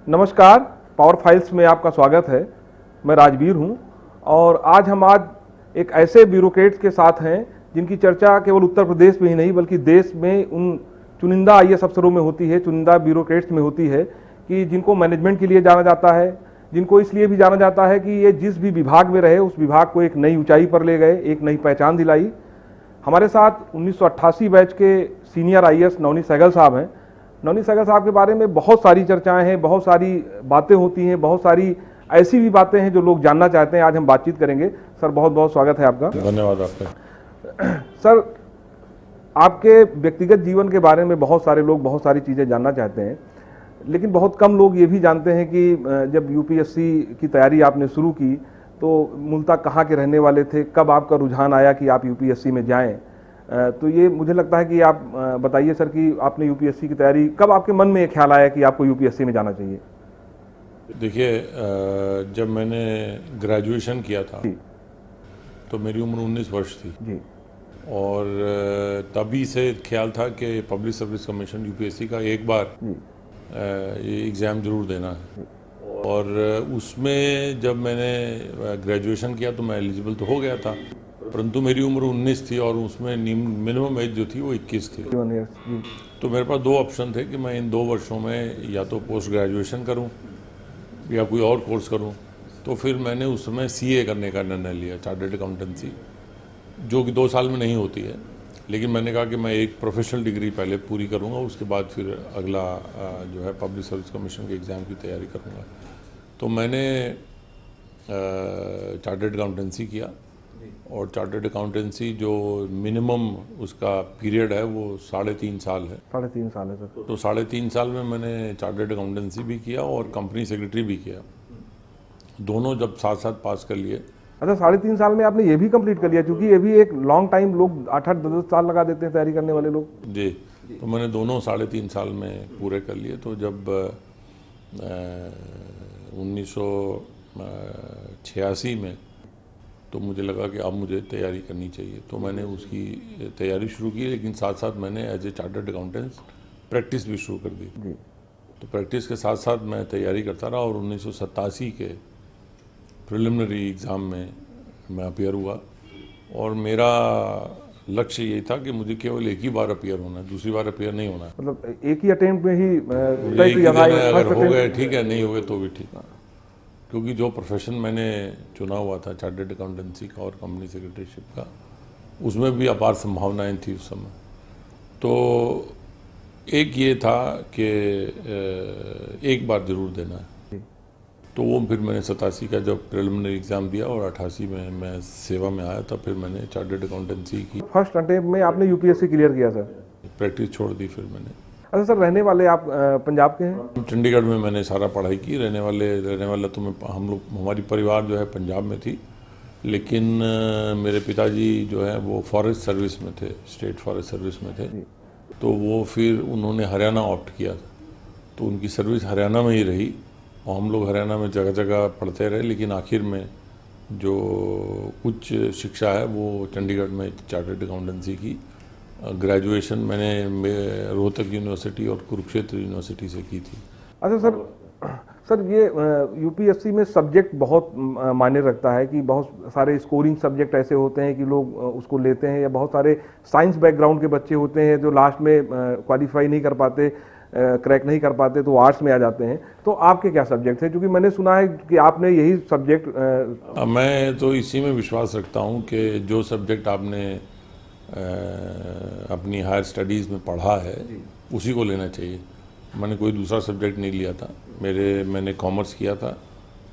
नमस्कार, power files में आपका स्वागत है। मैं राजवीर हूं और आज एक ऐसे ब्यूरोक्रेट्स के साथ हैं जिनकी चर्चा केवल उत्तर प्रदेश में ही नहीं बल्कि देश में उन चुनिंदा आईएएस अफसरों में होती है, चुनिंदा ब्यूरोक्रेट्स में होती है कि जिनको मैनेजमेंट के लिए जाना जाता है, जिनको इसलिए भी जाना जाता है कि ये जिस भी विभाग में रहे उस विभाग को एक नई ऊंचाई पर ले गए, एक नई पहचान दिलाई। हमारे साथ 1988 बैच के सीनियर आईएएस नवनीत सहगल साहब हैं। नवनीत सहगल साहब के बारे में बहुत सारी चर्चाएं हैं, बहुत सारी बातें होती हैं, बहुत सारी ऐसी भी बातें हैं जो लोग जानना चाहते हैं। आज हम बातचीत करेंगे। सर, बहुत बहुत स्वागत है आपका। धन्यवाद आपका। सर, आपके व्यक्तिगत जीवन के बारे में बहुत सारे लोग बहुत सारी चीज़ें जानना चाहते हैं, लेकिन बहुत कम लोग ये भी जानते हैं कि जब यूपीएससी की तैयारी आपने शुरू की तो मूलतः कहाँ के रहने वाले थे, कब आपका रुझान आया कि आप यूपीएससी में जाएं। तो ये मुझे लगता है कि आप बताइए सर कि आपने यूपीएससी की तैयारी कब, आपके मन में ये ख्याल आया कि आपको यूपीएससी में जाना चाहिए? देखिए, जब मैंने ग्रेजुएशन किया था तो मेरी उम्र 19 वर्ष थी जी। और तभी से ख्याल था कि पब्लिक सर्विस कमीशन यूपीएससी का एक बार ये एग्ज़ाम ज़रूर देना है। और उसमें जब मैंने ग्रेजुएशन किया तो मैं एलिजिबल तो हो गया था, परंतु मेरी उम्र 19 थी और उसमें मिनिमम एज जो थी वो 21 थी। तो मेरे पास दो ऑप्शन थे कि मैं इन 2 वर्षों में या तो पोस्ट ग्रेजुएशन करूं या कोई और कोर्स करूं। तो फिर मैंने उस समय सीए करने का निर्णय लिया, चार्टर्ड अकाउंटेंसी, जो कि 2 साल में नहीं होती है। लेकिन मैंने कहा कि मैं एक प्रोफेशनल डिग्री पहले पूरी करूंगा, उसके बाद फिर अगला जो है पब्लिक सर्विस कमीशन के एग्ज़ाम की तैयारी करूंगा। तो मैंने चार्टर्ड अकाउंटेंसी किया और चार्टर्ड अकाउंटेंसी जो मिनिमम उसका पीरियड है वो 3.5 साल है। 3.5 साल है सर। तो 3.5 साल में मैंने चार्टर्ड अकाउंटेंसी भी किया और कंपनी सेक्रेटरी भी किया, दोनों जब साथ साथ पास कर लिए। अच्छा, 3.5 साल में आपने ये भी कंप्लीट कर लिया, क्योंकि ये भी एक लॉन्ग टाइम, लोग 8-8, 10-10 साल लगा देते हैं तैयारी करने वाले लोग। जी, तो मैंने दोनों 3.5 साल में पूरे कर लिए। तो जब 1986 में तो मुझे लगा कि अब मुझे तैयारी करनी चाहिए, तो मैंने उसकी तैयारी शुरू की, लेकिन साथ साथ मैंने as a chartered accountant practice भी शुरू कर दी। तो प्रैक्टिस के साथ साथ मैं तैयारी करता रहा और 1987 के प्रिलिमिनरी एग्ज़ाम में मैं अपीयर हुआ और मेरा लक्ष्य यही था कि मुझे केवल एक ही बार अपीयर होना है, दूसरी बार अपीयर नहीं होना है। मतलब एक ही अटेम्प्ट में ही अगर हो गए ठीक है, नहीं हो गए तो भी ठीक है, क्योंकि जो प्रोफेशन मैंने चुना हुआ था चार्टर्ड अकाउंटेंसी का और कंपनी सेक्रेटरीशिप का, उसमें भी अपार संभावनाएं थी उस समय। तो एक ये था कि एक बार ज़रूर देना है। तो वो फिर मैंने 87 का जब प्रिलिमिनरी एग्ज़ाम दिया और 88 में मैं सेवा में आया, तब फिर मैंने चार्टर्ड अकाउंटेंसी की। फर्स्ट अटेम्प्ट में आपने यूपीएससी क्लियर किया सर? प्रैक्टिस छोड़ दी फिर मैंने। अच्छा सर, रहने वाले आप पंजाब के हैं? चंडीगढ़ में मैंने सारा पढ़ाई की। रहने वाला तो हमारी परिवार जो है पंजाब में थी, लेकिन मेरे पिताजी जो है वो फॉरेस्ट सर्विस में थे, स्टेट फॉरेस्ट सर्विस में थे। तो वो फिर उन्होंने हरियाणा ऑप्ट किया, तो उनकी सर्विस हरियाणा में ही रही और हम लोग हरियाणा में जगह जगह पढ़ते रहे, लेकिन आखिर में जो उच्च शिक्षा है वो चंडीगढ़ में चार्टर्ड अकाउंटेंसी की ग्रेजुएशन मैंने रोहतक यूनिवर्सिटी और कुरुक्षेत्र यूनिवर्सिटी से की थी। अच्छा सर, ये यूपीएससी में सब्जेक्ट बहुत मायने रखता है कि बहुत सारे स्कोरिंग सब्जेक्ट ऐसे होते हैं कि लोग उसको लेते हैं, या बहुत सारे साइंस बैकग्राउंड के बच्चे होते हैं जो लास्ट में क्वालिफाई नहीं कर पाते, क्रैक नहीं कर पाते, तो आर्ट्स में आ जाते हैं। तो आपके क्या सब्जेक्ट थे? क्योंकि मैंने सुना है कि आपने यही सब्जेक्ट। मैं तो इसी में विश्वास रखता हूँ कि जो सब्जेक्ट आपने अपनी हायर स्टडीज़ में पढ़ा है उसी को लेना चाहिए। मैंने कोई दूसरा सब्जेक्ट नहीं लिया था। मैंने कॉमर्स किया था,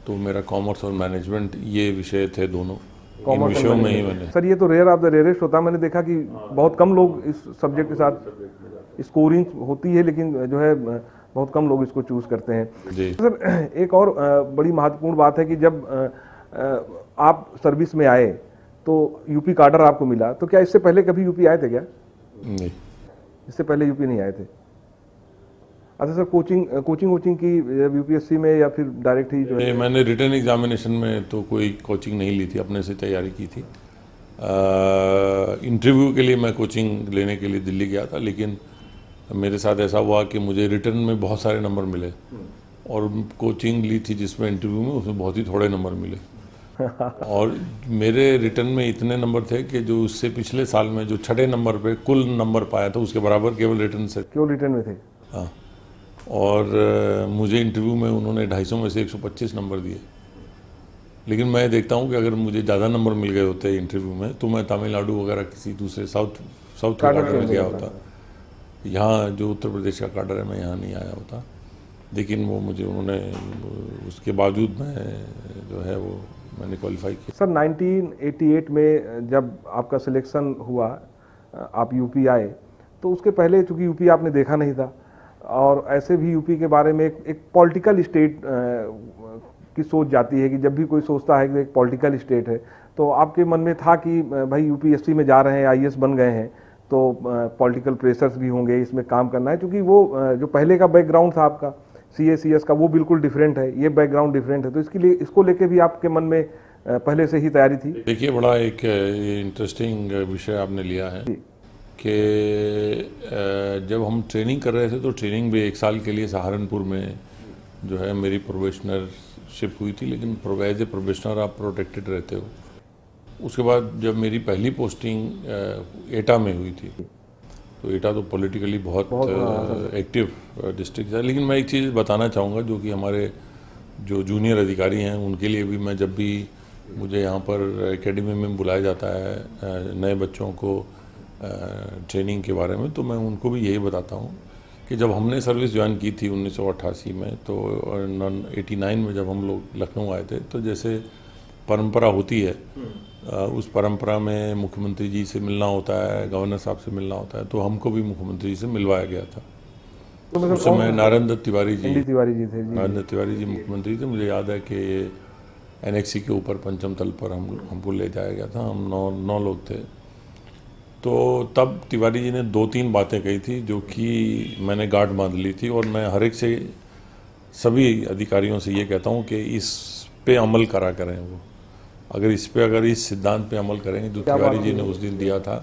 तो मेरा कॉमर्स और मैनेजमेंट ये विषय थे, दोनों विषयों में ही मैंने। सर, ये तो रेयर ऑफ द रेयरेस्ट होता है। मैंने देखा कि बहुत कम लोग इस सब्जेक्ट के साथ, स्कोरिंग होती है लेकिन जो है बहुत कम लोग इसको चूज़ करते हैं जी। सर, एक और बड़ी महत्वपूर्ण बात है कि जब आप सर्विस में आए तो यूपी कार्डर आपको मिला, तो क्या इससे पहले कभी यूपी आए थे क्या? नहीं, इससे पहले यूपी नहीं आए थे। अच्छा सर, कोचिंग की यूपीएससी में या फिर डायरेक्ट ही जो है? मैंने रिटन एग्जामिनेशन में तो कोई कोचिंग नहीं ली थी, अपने से तैयारी की थी। इंटरव्यू के लिए मैं कोचिंग लेने के लिए दिल्ली गया था, लेकिन मेरे साथ ऐसा हुआ कि मुझे रिटर्न में बहुत सारे नंबर मिले और कोचिंग ली थी जिसमें इंटरव्यू में, उसमें बहुत ही थोड़े नंबर मिले। और मेरे रिटर्न में इतने नंबर थे कि जो उससे पिछले साल में जो 6 नंबर पे कुल नंबर पाया था उसके बराबर केवल रिटर्न से। क्यों रिटर्न में थे? हाँ। और मुझे इंटरव्यू में उन्होंने 250 में से 125 नंबर दिए। लेकिन मैं देखता हूँ कि अगर मुझे ज़्यादा नंबर मिल गए होते इंटरव्यू में तो मैं तमिलनाडु वगैरह किसी दूसरे साउथ के कार्डर में गया होता। यहाँ जो उत्तर प्रदेश का कार्डर है मैं यहाँ नहीं आया होता। लेकिन वो मुझे उन्होंने उसके बावजूद मैं जो है वो मैंने क्वालिफाई किया। सर 1988 में जब आपका सिलेक्शन हुआ, आप यूपी आए, तो उसके पहले चूंकि यूपी आपने देखा नहीं था और ऐसे भी यूपी के बारे में एक पॉलिटिकल स्टेट की सोच जाती है कि जब भी कोई सोचता है कि एक पॉलिटिकल स्टेट है तो आपके मन में था कि भाई यूपीएससी में जा रहे हैं, आईएएस बन गए हैं तो पॉलिटिकल प्रेशर्स भी होंगे, इसमें काम करना है, क्योंकि वो जो पहले का बैकग्राउंड था आपका सीएसीएस का वो बिल्कुल डिफरेंट है, ये बैकग्राउंड डिफरेंट है, तो इसके लिए इसको लेके भी आपके मन में पहले से ही तैयारी थी? देखिए, बड़ा एक इंटरेस्टिंग विषय आपने लिया है कि जब हम ट्रेनिंग कर रहे थे तो ट्रेनिंग भी 1 साल के लिए सहारनपुर में जो है मेरी प्रोबेशनरशिप हुई थी, लेकिन एज ए प्रोबेशनर आप प्रोटेक्टेड रहते हो। उसके बाद जब मेरी पहली पोस्टिंग एटा में हुई थी, तो एटा तो पॉलिटिकली बहुत एक्टिव डिस्ट्रिक्ट है। लेकिन मैं एक चीज़ बताना चाहूँगा जो कि हमारे जो जूनियर अधिकारी हैं उनके लिए भी, मैं जब भी मुझे यहाँ पर एकेडमी में बुलाया जाता है नए बच्चों को ट्रेनिंग के बारे में, तो मैं उनको भी यही बताता हूँ कि जब हमने सर्विस ज्वाइन की थी 1988 में, तो 89 में जब हम लोग लखनऊ आए थे, तो जैसे परंपरा होती है उस परंपरा में मुख्यमंत्री जी से मिलना होता है, गवर्नर साहब से मिलना होता है, तो हमको भी मुख्यमंत्री जी से मिलवाया गया था। तो उस समय नारायण दत्त तिवारी जी थे। नारायण दत्त तिवारी जी मुख्यमंत्री थे। मुझे याद है कि एनएक्सी के ऊपर पंचम तल पर हमको ले जाया गया था। हम 9 लोग थे। तो तब तिवारी जी ने 2-3 बातें कही थी जो कि मैंने गांठ बांध ली थी, और मैं हर एक से, सभी अधिकारियों से ये कहता हूँ कि इस पे अमल करा करें। वो अगर इस सिद्धांत पे अमल करेंगे जो तिवारी जी ने उस दिन दिया था,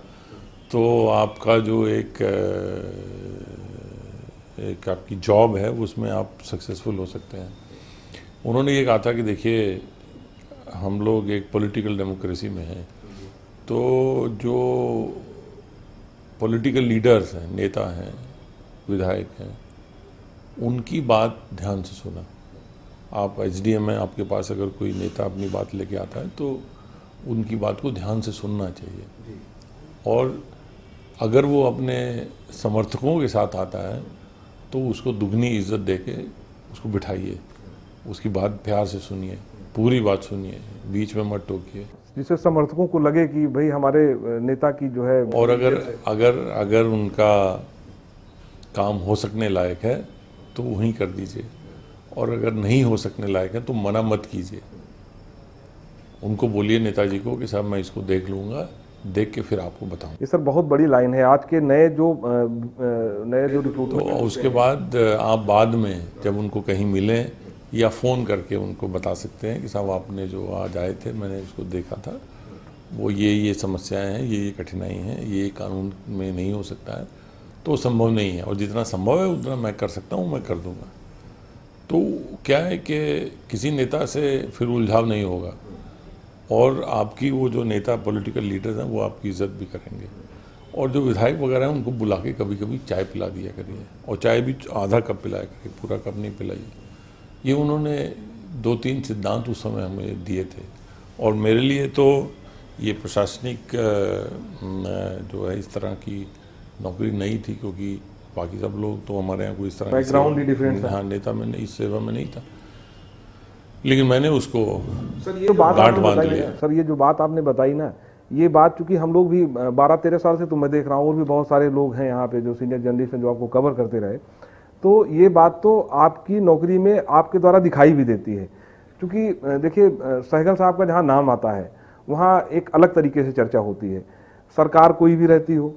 तो आपका जो एक आपकी जॉब है उसमें आप सक्सेसफुल हो सकते हैं। उन्होंने ये कहा था कि देखिए, हम लोग एक पॉलिटिकल डेमोक्रेसी में हैं, तो जो पॉलिटिकल लीडर्स हैं, नेता हैं, विधायक हैं, उनकी बात ध्यान से सुना। आप एसडीएम में आपके पास अगर कोई नेता अपनी बात लेके आता है तो उनकी बात को ध्यान से सुनना चाहिए, और अगर वो अपने समर्थकों के साथ आता है तो उसको दुगनी इज्जत देके उसको बिठाइए, उसकी बात प्यार से सुनिए, पूरी बात सुनिए, बीच में मत टोकिए, जिससे समर्थकों को लगे कि भाई हमारे नेता की जो है। और अगर उनका काम हो सकने लायक है तो वहीं कर दीजिए, और अगर नहीं हो सकने लायक है तो मना मत कीजिए। उनको बोलिए नेताजी को कि साहब मैं इसको देख लूँगा, देख के फिर आपको बताऊँ। ये सर बहुत बड़ी लाइन है आज के नए जो रिक्रूटमेंट। तो उसके बाद आप बाद में जब उनको कहीं मिलें या फ़ोन करके उनको बता सकते हैं कि साहब आपने जो आज आए थे, मैंने उसको देखा था, वो ये समस्याएं हैं, ये कठिनाई हैं, ये कानून में नहीं हो सकता है, तो संभव नहीं है, और जितना संभव है उतना मैं कर सकता हूँ, मैं कर दूँगा। तो क्या है कि किसी नेता से फिर उलझाव नहीं होगा, और आपकी वो जो नेता पॉलिटिकल लीडर्स हैं वो आपकी इज्जत भी करेंगे। और जो विधायक वगैरह हैं उनको बुला के कभी कभी चाय पिला दिया करिए, और चाय भी आधा कप पिलाया करिए, पूरा कप नहीं पिलाइए। ये उन्होंने 2-3 सिद्धांत उस समय हमें दिए थे, और मेरे लिए तो ये प्रशासनिक जो है इस तरह की नौकरी नहीं थी, क्योंकि बाकी सब लोग तो हमारे यहाँ कोई इस तरह बैकग्राउंड ही डिफरेंट था। हाँ, नेता में इस सेवा में नहीं था, लेकिन मैंने उसको सर ये बात आपने बताई ना, सर ये जो बात आपने बताई ना, ये बात चूंकि हम लोग भी 12-13 साल से तो मैं देख रहा हूँ, और भी बहुत सारे लोग हैं यहाँ पे जो सीनियर जर्नलिस्ट हैं जो आपको कवर करते रहे, तो ये बात तो आपकी नौकरी में आपके द्वारा दिखाई भी देती है। क्योंकि देखिए, सहगल साहब का जहाँ नाम आता है वहाँ एक अलग तरीके से चर्चा होती है। सरकार कोई भी रहती हो,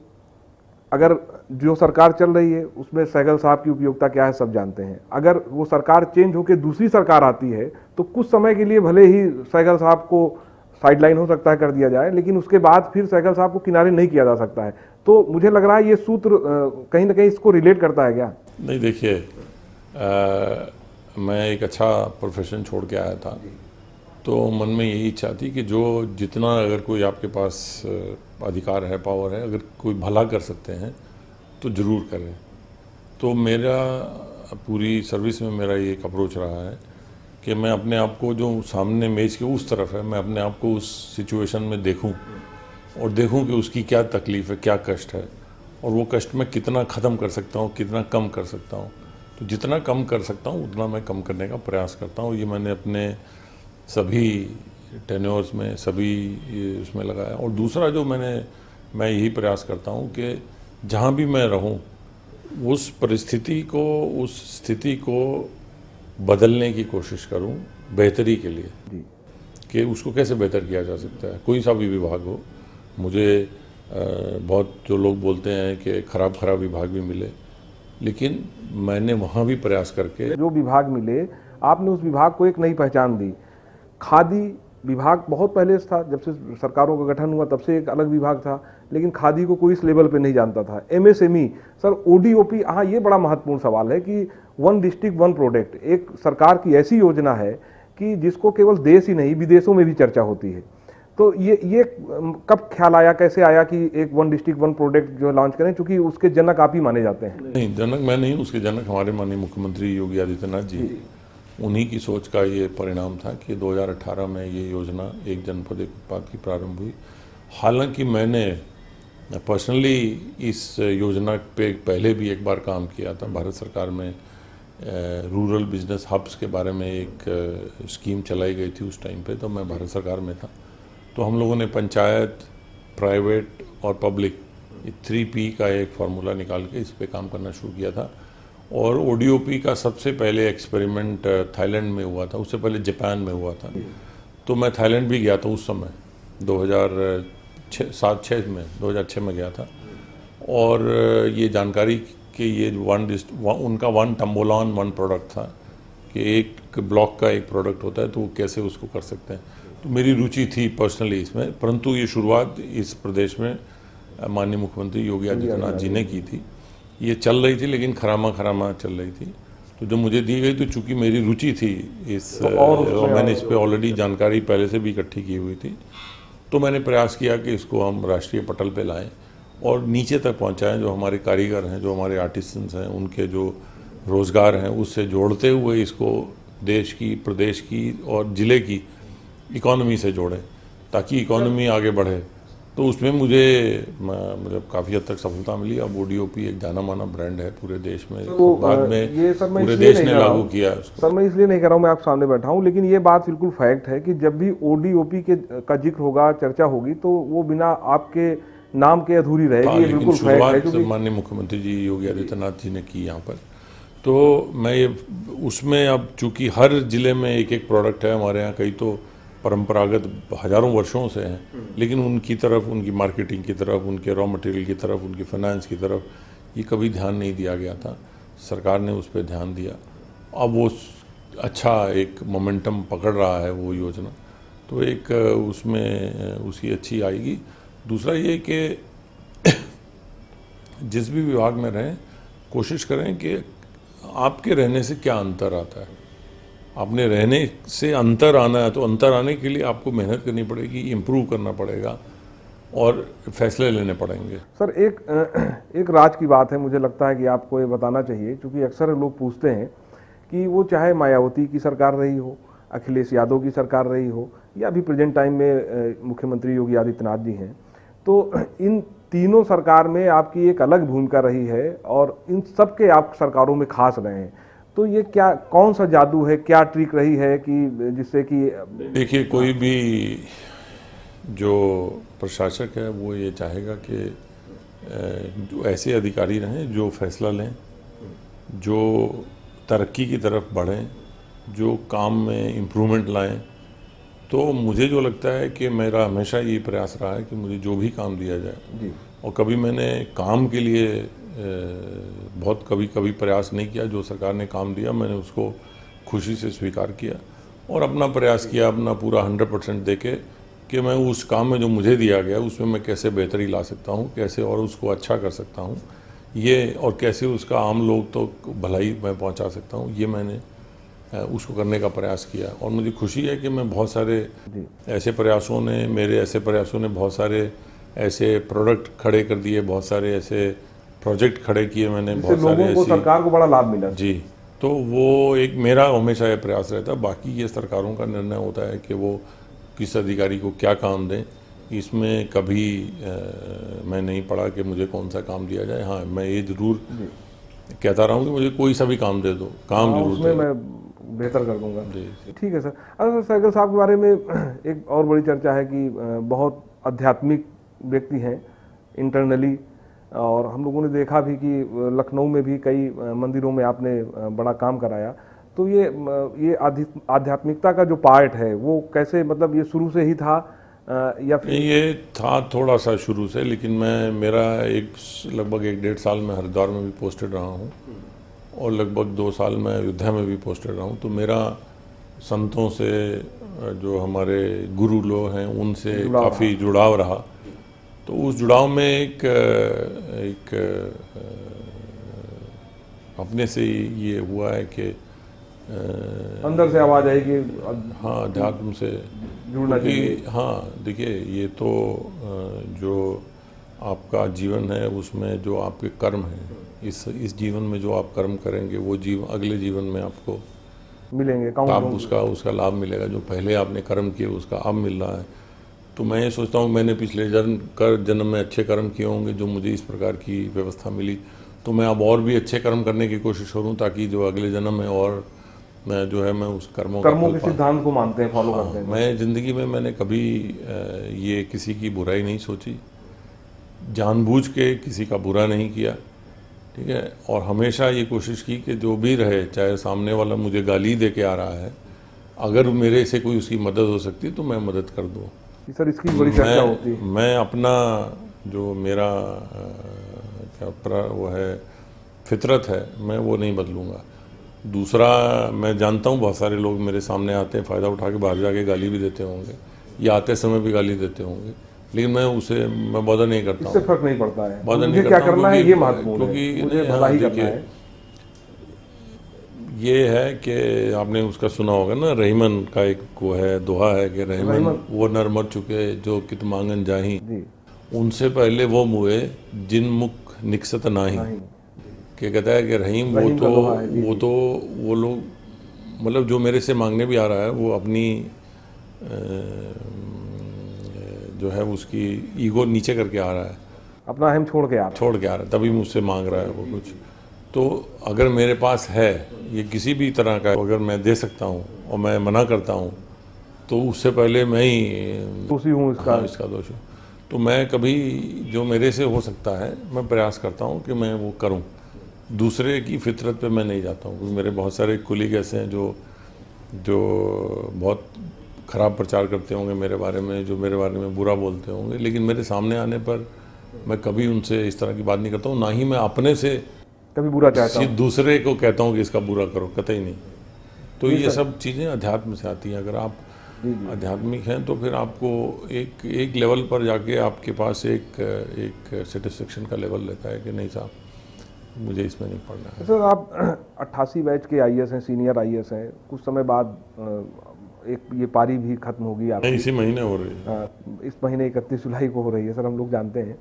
अगर जो सरकार चल रही है उसमें सहगल साहब की उपयोगिता क्या है सब जानते हैं। अगर वो सरकार चेंज होकर दूसरी सरकार आती है तो कुछ समय के लिए भले ही सहगल साहब को साइडलाइन हो सकता है कर दिया जाए, लेकिन उसके बाद फिर सहगल साहब को किनारे नहीं किया जा सकता है। तो मुझे लग रहा है ये सूत्र कहीं ना कहीं इसको रिलेट करता है क्या? नहीं, देखिए, मैं एक अच्छा प्रोफेशन छोड़ के आया था, तो मन में यही इच्छा थी कि जो जितना अगर कोई आपके पास अधिकार है, पावर है, अगर कोई भला कर सकते हैं तो ज़रूर करें। तो मेरा पूरी सर्विस में मेरा ये एक अप्रोच रहा है कि मैं अपने आप को जो सामने मेज के उस तरफ है, मैं अपने आप को उस सिचुएशन में देखूं और देखूं कि उसकी क्या तकलीफ़ है, क्या कष्ट है, और वो कष्ट मैं कितना ख़त्म कर सकता हूँ, कितना कम कर सकता हूँ। तो जितना कम कर सकता हूँ उतना मैं कम करने का प्रयास करता हूँ। ये मैंने अपने सभी टेन्योर्स में, सभी उसमें लगाया। और दूसरा जो मैं यही प्रयास करता हूँ कि जहाँ भी मैं रहूँ उस परिस्थिति को, उस स्थिति को बदलने की कोशिश करूं बेहतरी के लिए, कि उसको कैसे बेहतर किया जा सकता है। कोई सा भी विभाग हो, मुझे बहुत जो लोग बोलते हैं कि खराब विभाग भी मिले, लेकिन मैंने वहाँ भी प्रयास करके जो विभाग मिले, आपने उस विभाग को एक नई पहचान दी। खादी विभाग बहुत पहले से था, जब से सरकारों का गठन हुआ तब से एक अलग विभाग था, लेकिन खादी को कोई इस लेवल पे नहीं जानता था। एमएसएमई, सर ओडीओपी, हाँ ये बड़ा महत्वपूर्ण सवाल है कि वन डिस्ट्रिक्ट वन प्रोडक्ट एक सरकार की ऐसी योजना है कि जिसको केवल देश ही नहीं विदेशों में भी चर्चा होती है। तो ये कब ख्याल आया, कैसे आया कि एक वन डिस्ट्रिक्ट वन प्रोडक्ट जो लॉन्च करें, क्योंकि उसके जनक आप ही माने जाते हैं। नहीं, जनक मैं नहीं, उसके जनक हमारे माननीय मुख्यमंत्री योगी आदित्यनाथ जी। उन्हीं की सोच का ये परिणाम था कि 2018 में ये योजना एक जनपद एक उत्पाद की प्रारंभ हुई। हालांकि मैंने पर्सनली इस योजना पे पहले भी एक बार काम किया था। भारत सरकार में रूरल बिजनेस हब्स के बारे में एक स्कीम चलाई गई थी उस टाइम पे, तो मैं भारत सरकार में था। तो हम लोगों ने पंचायत, प्राइवेट और पब्लिक, ये 3P का एक फार्मूला निकाल के इस पे काम करना शुरू किया था। और ओडीओपी का सबसे पहले एक्सपेरिमेंट थाईलैंड में हुआ था, उससे पहले जापान में हुआ था। तो मैं थाईलैंड भी गया था उस समय 2006 में गया था। और ये जानकारी कि ये उनका वन टम्बोलान वन प्रोडक्ट था कि एक ब्लॉक का एक प्रोडक्ट होता है, तो वो कैसे उसको कर सकते हैं। तो मेरी रुचि थी पर्सनली इसमें, परंतु ये शुरुआत इस प्रदेश में माननीय मुख्यमंत्री योगी आदित्यनाथ जी ने की थी। ये चल रही थी, लेकिन खरामा चल रही थी। तो जब मुझे दी गई, तो चूंकि मेरी रुचि थी इस, और मैंने इस पर ऑलरेडी जानकारी पहले से भी इकट्ठी की हुई थी, तो मैंने प्रयास किया कि इसको हम राष्ट्रीय पटल पे लाएं और नीचे तक पहुंचाएं। जो हमारे कारीगर हैं, जो हमारे आर्टिसंस हैं, उनके जो रोज़गार हैं, उससे जोड़ते हुए इसको देश की, प्रदेश की और ज़िले की इकोनॉमी से जोड़ें, ताकि इकोनॉमी आगे बढ़े। तो उसमें मुझे मतलब काफ़ी हद तक सफलता मिली। अब ओडीओपी एक जाना माना ब्रांड है पूरे देश में। तो बाद में ये सर मैं पूरे इसलिए देश नहीं ने कर रहा लागू हूं। किया उसको। सर मैं इसलिए नहीं कर रहा हूँ, मैं आप सामने बैठा हूँ, लेकिन ये बात बिल्कुल फैक्ट है कि जब भी ओडीओपी का जिक्र होगा, चर्चा होगी, तो वो बिना आपके नाम के अधूरी रहेगी। ये बिल्कुल फैक्ट है, क्योंकि माननीय मुख्यमंत्री जी योगी आदित्यनाथ जी ने की यहाँ पर। तो मैं ये उसमें, अब चूंकि हर जिले में एक एक प्रोडक्ट है, हमारे यहाँ कई तो परंपरागत हजारों वर्षों से हैं, लेकिन उनकी तरफ, उनकी मार्केटिंग की तरफ, उनके रॉ मटेरियल की तरफ, उनकी फाइनेंस की तरफ ये कभी ध्यान नहीं दिया गया था। सरकार ने उस पर ध्यान दिया। अब वो अच्छा एक मोमेंटम पकड़ रहा है वो योजना, तो एक उसमें उसकी अच्छी आएगी। दूसरा ये कि जिस भी विभाग में रहें, कोशिश करें कि आपके रहने से क्या अंतर आता है। आपने रहने से अंतर आना है, तो अंतर आने के लिए आपको मेहनत करनी पड़ेगी, इम्प्रूव करना पड़ेगा और फैसले लेने पड़ेंगे। सर एक राज की बात है, मुझे लगता है कि आपको ये बताना चाहिए, क्योंकि अक्सर लोग पूछते हैं कि वो चाहे मायावती की सरकार रही हो, अखिलेश यादव की सरकार रही हो, या अभी प्रेजेंट टाइम में मुख्यमंत्री योगी आदित्यनाथ जी हैं, तो इन तीनों सरकार में आपकी एक अलग भूमिका रही है और इन सब के आप सरकारों में खास रहे हैं। तो ये क्या, कौन सा जादू है, क्या ट्रिक रही है कि जिससे कि, देखिए, कोई भी जो प्रशासक है वो ये चाहेगा कि जो ऐसे अधिकारी रहें जो फैसला लें, जो तरक्की की तरफ बढ़ें, जो काम में इम्प्रूवमेंट लाएं। तो मुझे जो लगता है कि मेरा हमेशा ये प्रयास रहा है कि मुझे जो भी काम दिया जाए, और कभी मैंने काम के लिए बहुत कभी प्रयास नहीं किया। जो सरकार ने काम दिया मैंने उसको खुशी से स्वीकार किया और अपना प्रयास किया, अपना पूरा 100% देके कि मैं उस काम में जो मुझे दिया गया उसमें मैं कैसे बेहतरी ला सकता हूँ, कैसे और उसको अच्छा कर सकता हूँ, ये, और कैसे उसका आम लोग तो भलाई मैं पहुँचा सकता हूँ, ये मैंने उसको करने का प्रयास किया। और मुझे खुशी है कि मैं बहुत सारे जी। ऐसे प्रयासों ने, मेरे ऐसे प्रयासों ने बहुत सारे ऐसे प्रोडक्ट खड़े कर दिए, बहुत सारे ऐसे प्रोजेक्ट खड़े किए मैंने, जिससे बहुत सारे लोगों को, ऐसी। सरकार को बड़ा लाभ मिला। जी। तो वो एक मेरा हमेशा ये प्रयास रहता है। बाकी ये सरकारों का निर्णय होता है कि वो किस अधिकारी को क्या काम दें। इसमें कभी मैं नहीं पढ़ा कि मुझे कौन सा काम दिया जाए। हाँ, मैं ये ज़रूर जी। कहता रहा हूँ कि मुझे कोई सा भी काम दे दो, काम हाँ, जरूर उसमें दे दो। मैं बेहतर कर दूंगा। जी। ठीक है सर। अच्छा, सहगल साहब के बारे में एक और बड़ी चर्चा है कि बहुत आध्यात्मिक व्यक्ति हैं इंटरनली, और हम लोगों ने देखा भी कि लखनऊ में भी कई मंदिरों में आपने बड़ा काम कराया। तो ये आध्यात्मिकता का जो पार्ट है वो कैसे, मतलब ये शुरू से ही था या फिर? नहीं, ये था थोड़ा सा शुरू से, लेकिन मैं मेरा लगभग 1-1.5 साल में हरिद्वार में भी पोस्टेड रहा हूँ और लगभग 2 साल मैं अयोध्या में भी पोस्टेड रहा हूँ। तो मेरा संतों से, जो हमारे गुरु लोग हैं, उनसे काफ़ी जुड़ाव रहा। तो उस जुड़ाव में एक अपने से ये हुआ है कि अंदर से आवाज आई कि हाँ, अध्यात्म से जुड़ना चाहिए। क्योंकि हाँ देखिए, ये तो जो आपका जीवन है उसमें जो आपके कर्म हैं, इस जीवन में जो आप कर्म करेंगे वो अगले जीवन में आपको मिलेंगे, लाभ, उसका लाभ मिलेगा। जो पहले आपने कर्म किए उसका अब मिल रहा है। तो मैं ये सोचता हूँ मैंने पिछले जन्म में अच्छे कर्म किए होंगे जो मुझे इस प्रकार की व्यवस्था मिली। तो मैं अब और भी अच्छे कर्म करने की कोशिश करूँ ताकि जो अगले जन्म में और मैं जो है मैं उस कर्मों के सिद्धांत को मानते हैं, फॉलो करते हैं। मैं ज़िंदगी में मैंने कभी ये किसी की बुराई नहीं सोची, जानबूझ के किसी का बुरा नहीं किया, ठीक है। और हमेशा ये कोशिश की कि जो भी रहे, चाहे सामने वाला मुझे गाली दे के आ रहा है, अगर मेरे से कोई उसकी मदद हो सकती है तो मैं मदद कर दूँ। सर, इसकी बड़ी चर्चा होती है। मैं अपना जो मेरा वो है फितरत है, मैं वो नहीं बदलूँगा। दूसरा, मैं जानता हूँ बहुत सारे लोग मेरे सामने आते हैं, फ़ायदा उठा के बाहर जाके गाली भी देते होंगे या आते समय भी गाली देते होंगे, लेकिन मैं बॉदर नहीं करता हूँ। इससे फर्क नहीं पड़ता है, बॉदर नहीं मुझे क्या करता करना है ये महत्वपूर्ण है, क्योंकि मुझे भला ही करना है। ये है कि आपने उसका सुना होगा ना, रहीमन का एक वो है, दोहा है कि रहीमन वो नर मर चुके जो कित मांगन जाही, उनसे पहले वो मुए जिन मुख निकसत नाही। कि कहता है कि रहीम वो लोग, मतलब जो मेरे से मांगने भी आ रहा है वो अपनी जो है उसकी ईगो नीचे करके आ रहा है, अपना अहम छोड़ के आ रहा है, तभी मुझसे मांग रहा है वो कुछ। तो अगर मेरे पास है ये किसी भी तरह का, अगर मैं दे सकता हूँ और मैं मना करता हूँ तो उससे पहले मैं ही दोषी हूँ, इसका दोषी हूँ। तो मैं कभी जो मेरे से हो सकता है मैं प्रयास करता हूँ कि मैं वो करूँ। दूसरे की फितरत पे मैं नहीं जाता हूँ, क्योंकि मेरे बहुत सारे कुलीग ऐसे हैं जो बहुत ख़राब प्रचार करते होंगे मेरे बारे में, जो मेरे बारे में बुरा बोलते होंगे, लेकिन मेरे सामने आने पर मैं कभी उनसे इस तरह की बात नहीं करता हूँ। ना ही मैं अपने से कभी बुरा चाहता हूँ, दूसरे को कहता हूँ कि इसका बुरा करो, कतई नहीं। तो ये सब चीज़ें अध्यात्म से आती हैं। अगर आप आध्यात्मिक हैं तो फिर आपको एक लेवल पर जाके आपके पास एक सेटिस्फेक्शन का लेवल रहता है कि नहीं साहब, मुझे इसमें नहीं पढ़ना है। सर, आप 88 बैच के आईएएस हैं, सीनियर आईएएस हैं। कुछ समय बाद एक ये पारी भी खत्म होगी आपकी। इसी महीने हो रही है, इस महीने 31 जुलाई को हो रही है सर, हम लोग जानते हैं।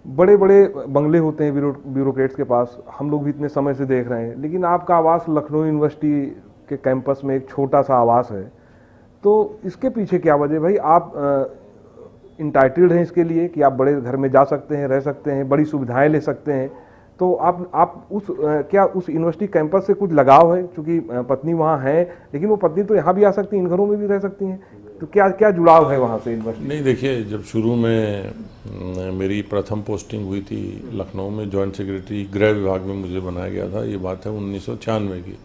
बड़े बड़े बंगले होते हैं ब्यूरोक्रेट्स के पास, हम लोग भी इतने समय से देख रहे हैं, लेकिन आपका आवास लखनऊ यूनिवर्सिटी के कैंपस में एक छोटा सा आवास है। तो इसके पीछे क्या वजह भाई? आप इंटाइटल्ड हैं इसके लिए कि आप बड़े घर में जा सकते हैं, रह सकते हैं, बड़ी सुविधाएं ले सकते हैं। तो आप क्या उस यूनिवर्सिटी कैंपस से कुछ लगाव है? क्योंकि पत्नी वहाँ है, लेकिन वो पत्नी तो यहाँ भी आ सकती है, इन घरों में भी रह सकती हैं। तो क्या जुड़ाव है वहाँ से यूनिवर्सिटी? नहीं, देखिए, जब शुरू में मेरी प्रथम पोस्टिंग हुई थी लखनऊ में, जॉइंट सेक्रेटरी गृह विभाग में मुझे बनाया गया था। ये बात है 1996 की।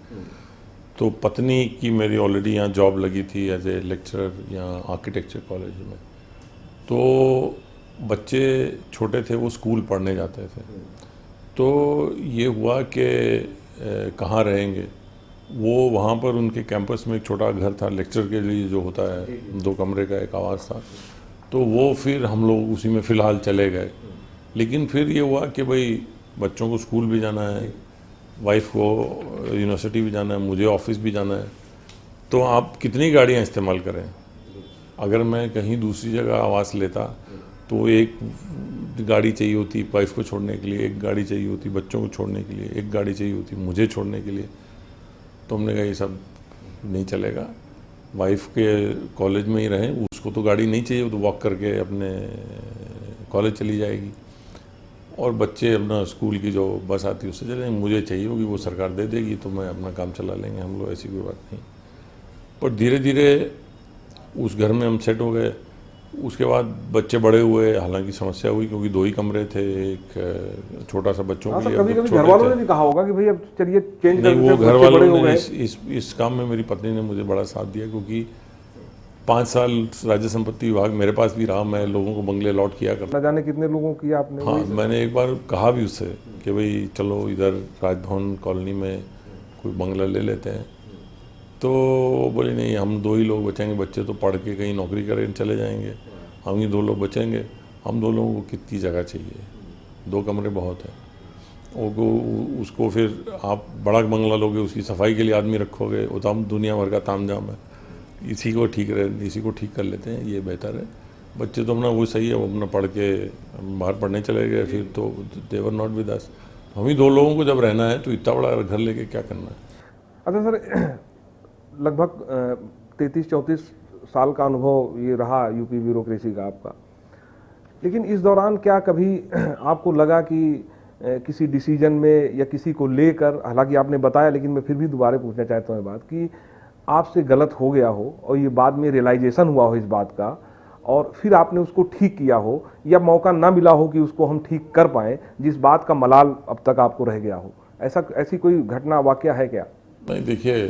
तो पत्नी की मेरी ऑलरेडी यहाँ जॉब लगी थी एज ए लेक्चरर यहाँ आर्किटेक्चर कॉलेज में। तो बच्चे छोटे थे, वो स्कूल पढ़ने जाते थे। तो ये हुआ कि कहाँ रहेंगे वो, वहाँ पर उनके कैंपस में एक छोटा घर था लेक्चर के लिए जो होता है, 2 कमरे का एक आवास था। तो वो फिर हम लोग उसी में फ़िलहाल चले गए। लेकिन फिर ये हुआ कि भाई बच्चों को स्कूल भी जाना है, वाइफ को यूनिवर्सिटी भी जाना है, मुझे ऑफिस भी जाना है, तो आप कितनी गाड़ियाँ इस्तेमाल करें। अगर मैं कहीं दूसरी जगह आवास लेता तो एक गाड़ी चाहिए होती वाइफ को छोड़ने के लिए, एक गाड़ी चाहिए होती बच्चों को छोड़ने के लिए, एक गाड़ी चाहिए होती मुझे छोड़ने के लिए। तो हमने कहा ये सब नहीं चलेगा, वाइफ के कॉलेज में ही रहें, उसको तो गाड़ी नहीं चाहिए, वो तो वॉक करके अपने कॉलेज चली जाएगी, और बच्चे अपना स्कूल की जो बस आती है उससे चलेंगे। मुझे चाहिए होगी वो सरकार दे देगी तो मैं अपना काम चला लेंगे हम लोग, ऐसी कोई बात नहीं। पर धीरे धीरे उस घर में हम सेट हो गए। उसके बाद बच्चे बड़े हुए, हालांकि समस्या हुई क्योंकि 2 ही कमरे थे, एक छोटा सा बच्चों के लिए। कभी कभी घर वालों ने भी कहा होगा कि भाई अब चलिए चेंज नहीं, वो घर बड़े हो वालों गए। ने इस काम में मेरी पत्नी ने मुझे बड़ा साथ दिया, क्योंकि 5 साल राज्य संपत्ति विभाग मेरे पास भी रहा, मैं लोगों को बंगले अलॉट किया करता। न जाने कितने लोगों की आपने। हाँ, मैंने एक बार कहा भी उससे कि भाई चलो इधर राजभवन कॉलोनी में कोई बंगला ले लेते हैं, तो बोले नहीं, हम 2 ही लोग बचेंगे, बच्चे तो पढ़ के कहीं नौकरी करें चले जाएंगे, हम ही 2 लोग बचेंगे, हम 2 लोगों को कितनी जगह चाहिए, 2 कमरे बहुत है। उसको फिर आप बड़ा बंगला लोगे, उसकी सफाई के लिए आदमी रखोगे, वो तो हम दुनिया भर का तामझाम है, इसी को ठीक कर लेते हैं, ये बेहतर है। बच्चे तो अपना वो सही है, वो अपना पढ़ के बाहर पढ़ने चले गए, फिर तो देवर नॉट विद अस। हम ही 2 लोगों को जब रहना है तो इतना बड़ा घर लेके क्या करना है। अच्छा सर, लगभग 33-34 साल का अनुभव ये रहा यूपी ब्यूरोक्रेसी का आपका, लेकिन इस दौरान क्या कभी आपको लगा कि किसी डिसीजन में या किसी को लेकर, हालांकि आपने बताया लेकिन मैं फिर भी दोबारा पूछना चाहता हूँ बात, कि आपसे गलत हो गया हो और ये बाद में रियलाइजेशन हुआ हो इस बात का और फिर आपने उसको ठीक किया हो, या मौका ना मिला हो कि उसको हम ठीक कर पाएँ, जिस बात का मलाल अब तक आपको रह गया हो, ऐसी कोई घटना वाकया है क्या? नहीं, देखिए,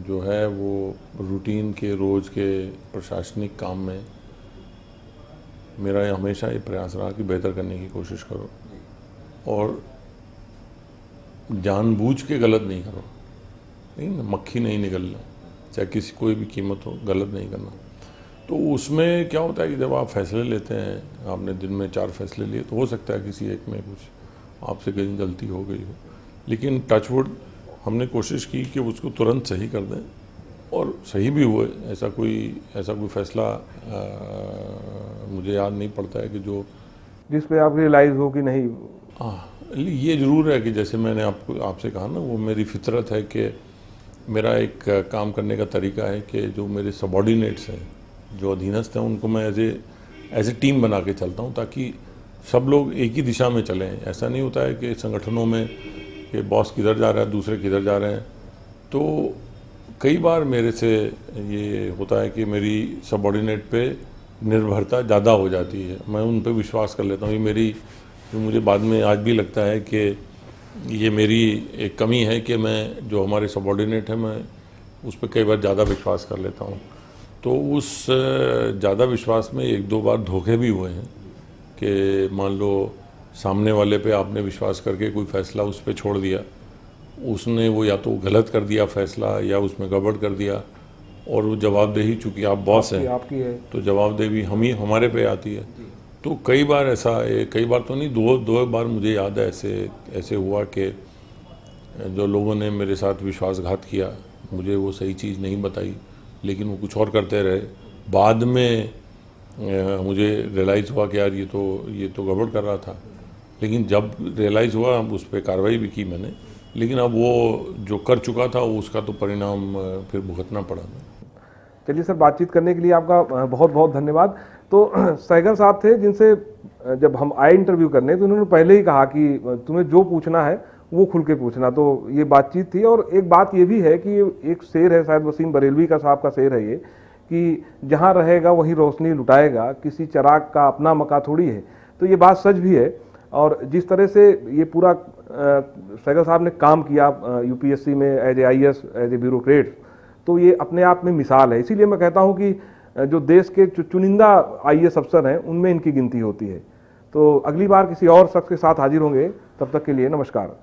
जो है वो रूटीन के रोज़ के प्रशासनिक काम में मेरा हमेशा ये प्रयास रहा कि बेहतर करने की कोशिश करो और जानबूझ के गलत नहीं करो। नहीं, मक्खी नहीं निकलना, चाहे किसी कोई भी कीमत हो, गलत नहीं करना। तो उसमें क्या होता है कि जब आप फैसले लेते हैं, आपने दिन में 4 फैसले लिए, तो हो सकता है किसी एक में कुछ आपसे कहीं गलती हो गई हो, लेकिन टचवुड हमने कोशिश की कि उसको तुरंत सही कर दें, और सही भी हुए। ऐसा कोई फैसला मुझे याद नहीं पड़ता है कि जो जिस पे आप रियलाइज हो कि नहीं। ये ज़रूर है कि जैसे मैंने आपसे कहा ना, वो मेरी फितरत है कि मेरा एक काम करने का तरीका है कि जो मेरे सबॉर्डिनेट्स हैं, जो अधीनस्थ हैं, उनको मैं एज ए टीम बना के चलता हूँ, ताकि सब लोग एक ही दिशा में चलें। ऐसा नहीं होता है कि संगठनों में कि बॉस किधर जा रहा है, दूसरे किधर जा रहे हैं। तो कई बार मेरे से ये होता है कि मेरी सबॉर्डिनेट पे निर्भरता ज़्यादा हो जाती है, मैं उन पे विश्वास कर लेता हूँ। ये मेरी, जो मुझे बाद में आज भी लगता है कि ये मेरी एक कमी है कि मैं, जो हमारे सबॉर्डिनेट है, मैं उस पर कई बार ज़्यादा विश्वास कर लेता हूँ। तो उस ज़्यादा विश्वास में 1-2 बार धोखे भी हुए हैं कि मान लो सामने वाले पे आपने विश्वास करके कोई फ़ैसला उस पर छोड़ दिया, उसने वो या तो गलत कर दिया फ़ैसला या उसमें गड़बड़ कर दिया, और वो जवाबदेही, चूँकि आप बॉस हैं आपकी है, तो जवाबदेही हमारे पे आती है। तो कई बार ऐसा, कई बार तो नहीं, दो बार मुझे याद है ऐसे हुआ कि जो लोगों ने मेरे साथ विश्वासघात किया, मुझे वो सही चीज़ नहीं बताई, लेकिन वो कुछ और करते रहे। बाद में मुझे रियलाइज़ हुआ कि यार ये तो गड़बड़ कर रहा था, लेकिन जब रियलाइज़ हुआ उस पर कार्रवाई भी की मैंने, लेकिन अब वो जो कर चुका था उसका तो परिणाम फिर भुगतना पड़ा। चलिए सर, बातचीत करने के लिए आपका बहुत बहुत धन्यवाद। तो सहगल साहब थे, जिनसे जब हम आए इंटरव्यू करने तो उन्होंने पहले ही कहा कि तुम्हें जो पूछना है वो खुल के पूछना, तो ये बातचीत थी। और एक बात ये भी है कि एक शेर है, शायद वसीम बरेलवी का साहब का शेर है ये, कि जहाँ रहेगा वही रोशनी लुटाएगा, किसी चिराग का अपना मका थोड़ी है। तो ये बात सच भी है। और जिस तरह से ये पूरा सहगल साहब ने काम किया यूपीएससी में as a IAS, as a bureaucrat, तो ये अपने आप में मिसाल है। इसीलिए मैं कहता हूँ कि जो देश के चुनिंदा IAS अफसर हैं उनमें इनकी गिनती होती है। तो अगली बार किसी और शख्स के साथ हाजिर होंगे, तब तक के लिए नमस्कार।